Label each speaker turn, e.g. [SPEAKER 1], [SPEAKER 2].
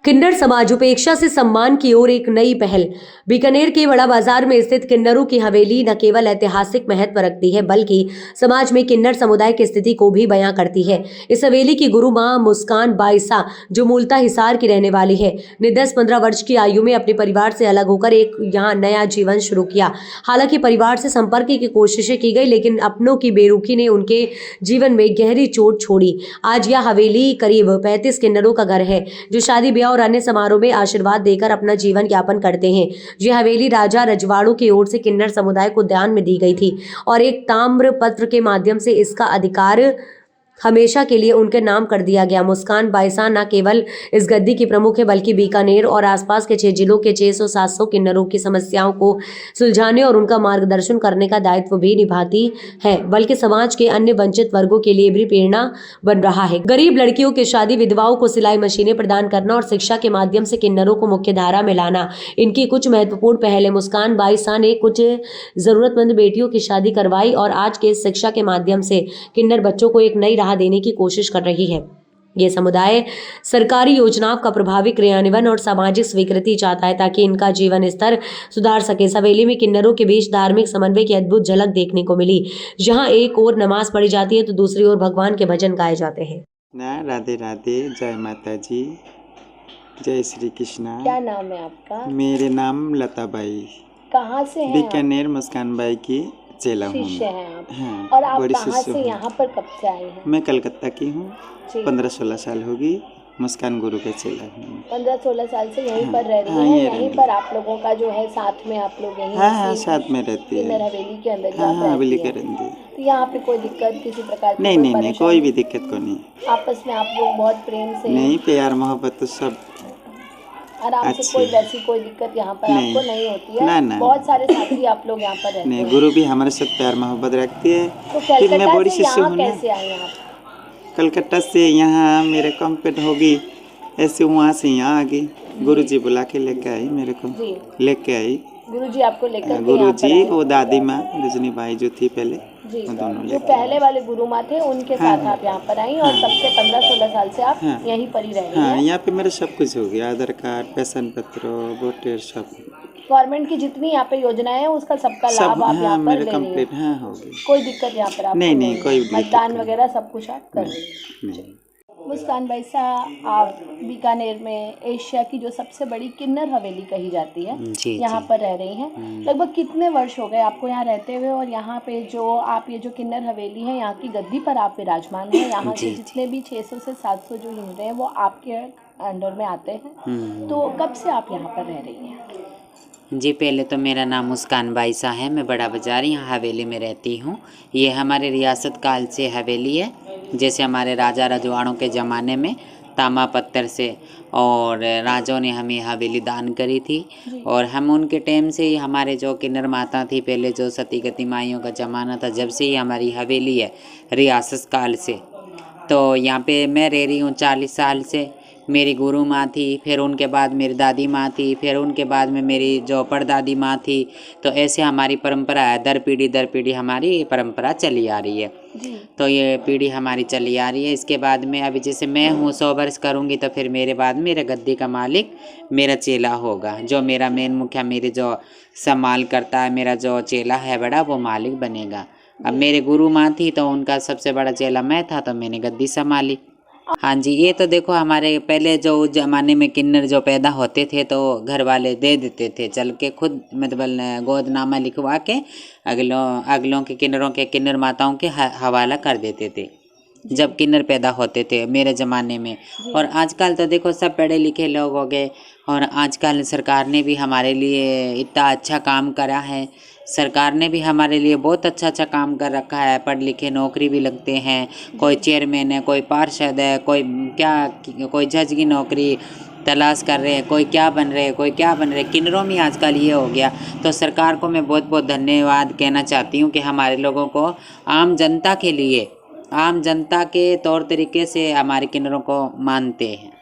[SPEAKER 1] किन्नर समाज उपेक्षा से सम्मान की ओर एक नई पहल। बीकानेर के बड़ा बाजार में स्थित किन्नरों की हवेली न केवल ऐतिहासिक महत्व रखती है बल्कि समाज में किन्नर समुदाय की स्थिति को भी बयां करती है। इस हवेली की गुरु मां मुस्कान बाईसा, जो मूलतः हिसार की रहने वाली है, ने 10-15 वर्ष की आयु में अपने परिवार से अलग होकर एक यहाँ नया जीवन शुरू किया। हालांकि परिवार से संपर्क की कोशिशें की गई, लेकिन अपनों की बेरुखी ने उनके जीवन में गहरी चोट छोड़ी। आज यह हवेली करीब 35 किन्नरों का घर है, जो शादी ब्याह और अन्य समारोह में आशीर्वाद देकर अपना जीवन यापन करते हैं। यह हवेली राजा रजवाड़ों की ओर से किन्नर समुदाय को दान में दी गई थी और एक ताम्र पत्र के माध्यम से इसका अधिकार हमेशा के लिए उनके नाम कर दिया गया। मुस्कान बाईसा न केवल इस गद्दी की प्रमुख है बल्कि बीकानेर और आसपास के 6 जिलों के 600-700 किन्नरों की समस्याओं को सुलझाने और उनका मार्गदर्शन करने का दायित्व भी निभाती है, बल्कि समाज के अन्य वंचित वर्गों के लिए भी प्रेरणा बन रहा है। गरीब लड़कियों की शादी, विधवाओं को सिलाई मशीनें प्रदान करना और शिक्षा के माध्यम से किन्नरों को मुख्य धारा में लाना इनकी कुछ महत्वपूर्ण पहल है। मुस्कान बाईसा ने कुछ जरूरतमंद बेटियों की शादी करवाई और आज के शिक्षा के माध्यम से किन्नर बच्चों को एक नई राह देने की कोशिश कर रही है। ये समुदाय सरकारी योजनाओं का प्रभावी क्रियान्वयन और सामाजिक स्वीकृति चाहता है ताकि इनका जीवन स्तर सुधार सके। इस हवेली में किन्नरों के बीच धार्मिक समन्वय की अद्भुत झलक देखने को मिली, जहां एक ओर नमाज पढ़ी जाती है तो दूसरी ओर भगवान के भजन गाए जाते हैं।
[SPEAKER 2] राधे राधे, जय माता जी, जय श्री कृष्णा।
[SPEAKER 3] क्या नाम है आपका?
[SPEAKER 2] मेरे नाम लता बाई।
[SPEAKER 3] कहाँ से हैं?
[SPEAKER 2] बीकानेर मुस्कान बाई की चेला हूँ।
[SPEAKER 3] शिष्य हैं आप?
[SPEAKER 2] हाँ,
[SPEAKER 3] और आप
[SPEAKER 2] बड़ी
[SPEAKER 3] कहाँ
[SPEAKER 2] शिष्य
[SPEAKER 3] से
[SPEAKER 2] हूँ।
[SPEAKER 3] यहाँ पर कब से आए हैं?
[SPEAKER 2] मैं कलकत्ता की हूँ,
[SPEAKER 3] जी।
[SPEAKER 2] 15-16 साल होगी। मुस्कान गुरु के चेला हूँ।
[SPEAKER 3] 15-16 साल से यहीं पर रह रही
[SPEAKER 2] हाँ,
[SPEAKER 3] हैं। यहीं पर आप लोगों का जो है साथ में आप लोग यहीं
[SPEAKER 2] हाँ, साथ में रहती है।
[SPEAKER 3] किन्नर हवेली के अंदर
[SPEAKER 2] हाँ,
[SPEAKER 3] आप
[SPEAKER 2] हवेली
[SPEAKER 3] रहती
[SPEAKER 2] के
[SPEAKER 3] हैं।
[SPEAKER 2] रहती।
[SPEAKER 3] तो यहाँ पे कोई दिक्कत किसी प्रकार की
[SPEAKER 2] नहीं, कोई भी दिक्कत को नहीं।
[SPEAKER 3] आपस में आप लोग बहुत प्रेम से?
[SPEAKER 2] नहीं, प्यार मोहब्बत तो सब
[SPEAKER 3] आराम से, कोई वैसी कोई दिक्कत यहाँ पर आपको नहीं होती है?
[SPEAKER 2] ना।
[SPEAKER 3] बहुत सारे साथी आप लोग यहाँ पर रहते
[SPEAKER 2] नहीं,
[SPEAKER 3] हैं।
[SPEAKER 2] गुरु भी हमारे साथ प्यार मोहब्बत रखती है।
[SPEAKER 3] तो
[SPEAKER 2] फिर मैं बड़ी
[SPEAKER 3] कलकत्ता से
[SPEAKER 2] शिष्य
[SPEAKER 3] यहाँ
[SPEAKER 2] हूँ ना।
[SPEAKER 3] कैसे आए आप?
[SPEAKER 2] कलकत्ता से यहाँ मेरे कंप्लीट होगी, ऐसे वहाँ से यहाँ आ गई। गुरु जी बुला के लेके आई मेरे को, लेके आई
[SPEAKER 3] गुरुजी आपको लेकर
[SPEAKER 2] गुरुजी, वो दादी माँ रजनी बाई जो थी पहले,
[SPEAKER 3] जी,
[SPEAKER 2] वो दोनों
[SPEAKER 3] जो पहले वाले गुरु माँ थे उनके साथ आप यहाँ पर आई और तब से 15-16 साल से आप यहीं पर ही रह रही हैं।
[SPEAKER 2] यहाँ पे मेरा सब कुछ हो गया, आधार कार्ड, पेंशन पत्र, वोटर, सब।
[SPEAKER 3] गवर्नमेंट की जितनी यहाँ पे योजनाएं हैं उसका सबका लाभ आप यहाँ पर ले रही हैं।
[SPEAKER 2] हो गई।
[SPEAKER 3] कोई दिक्कत यहाँ पर आपको
[SPEAKER 2] नहीं, कोई दिक्कत
[SPEAKER 3] मतदान वगैरह सब कुछ आप कर रही हैं। मुस्कान बाईसा, आप बीकानेर में एशिया की जो सबसे बड़ी किन्नर हवेली कही जाती है, यहाँ पर रह रही हैं। लगभग कितने वर्ष हो गए आपको यहाँ रहते हुए? और यहाँ पे जो आप ये जो किन्नर हवेली है, यहाँ की गद्दी पर आप विराजमान हैं। यहाँ के जितने भी 600 से 700 जो हिंदू हैं वो आपके अंडर में आते हैं। तो कब से आप यहाँ पर रह रही हैं?
[SPEAKER 4] जी, पहले तो मेरा नाम मुस्कान बाईसा है। मैं बड़ा बाजार यहाँ हवेली में रहती हूँ। ये हमारे रियासत काल से हवेली है, जैसे हमारे राजा रजवाड़ों के ज़माने में तामा पत्थर से और राजाओं ने हमें हवेली दान करी थी और हम उनके टाइम से ही, हमारे जो किन्नर माता थी पहले, जो सती गति माइयों का ज़माना था, जब से ही हमारी हवेली है रियासत काल से। तो यहाँ पे मैं रह रही हूँ 40 साल से। मेरी गुरु माँ थी, फिर उनके बाद मेरी दादी माँ थी, फिर उनके बाद में मेरी जो परदादी माँ थी। तो ऐसे हमारी परंपरा है, दर पीढ़ी हमारी परंपरा चली आ रही है। तो ये पीढ़ी हमारी चली आ रही है। इसके बाद में अभी जैसे मैं हूँ 100 वर्ष करूँगी तो फिर मेरे बाद मेरे गद्दी का मालिक मेरा चेला होगा, जो मेरा मेन मुखिया, मेरी जो संभाल करता है, मेरा जो चेला है बड़ा, वो मालिक बनेगा। अब मेरे गुरु माँ थी तो उनका सबसे बड़ा चेला मैं था, तो मैंने गद्दी संभाली। हाँ जी, ये तो देखो हमारे पहले जो उस ज़माने में किन्नर जो पैदा होते थे तो घर वाले दे देते थे, चल के खुद मतलब गोदनामा लिखवा के अगलों के किन्नर माताओं के हवाला कर देते थे जब किन्नर पैदा होते थे मेरे ज़माने में। और आजकल तो देखो सब पढ़े लिखे लोग हो गए और आजकल सरकार ने भी हमारे लिए इतना अच्छा काम करा है। सरकार ने भी हमारे लिए बहुत अच्छा काम कर रखा है। पढ़ लिखे नौकरी भी लगते हैं, कोई चेयरमैन है, कोई पार्षद है, कोई जज की नौकरी तलाश कर रहे हैं, कोई क्या बन रहे। किन्नरों में आजकल ये हो गया। तो सरकार को मैं बहुत धन्यवाद कहना चाहती हूँ कि हमारे लोगों को आम जनता के तौर तरीके से हमारे किन्नरों को मानते हैं।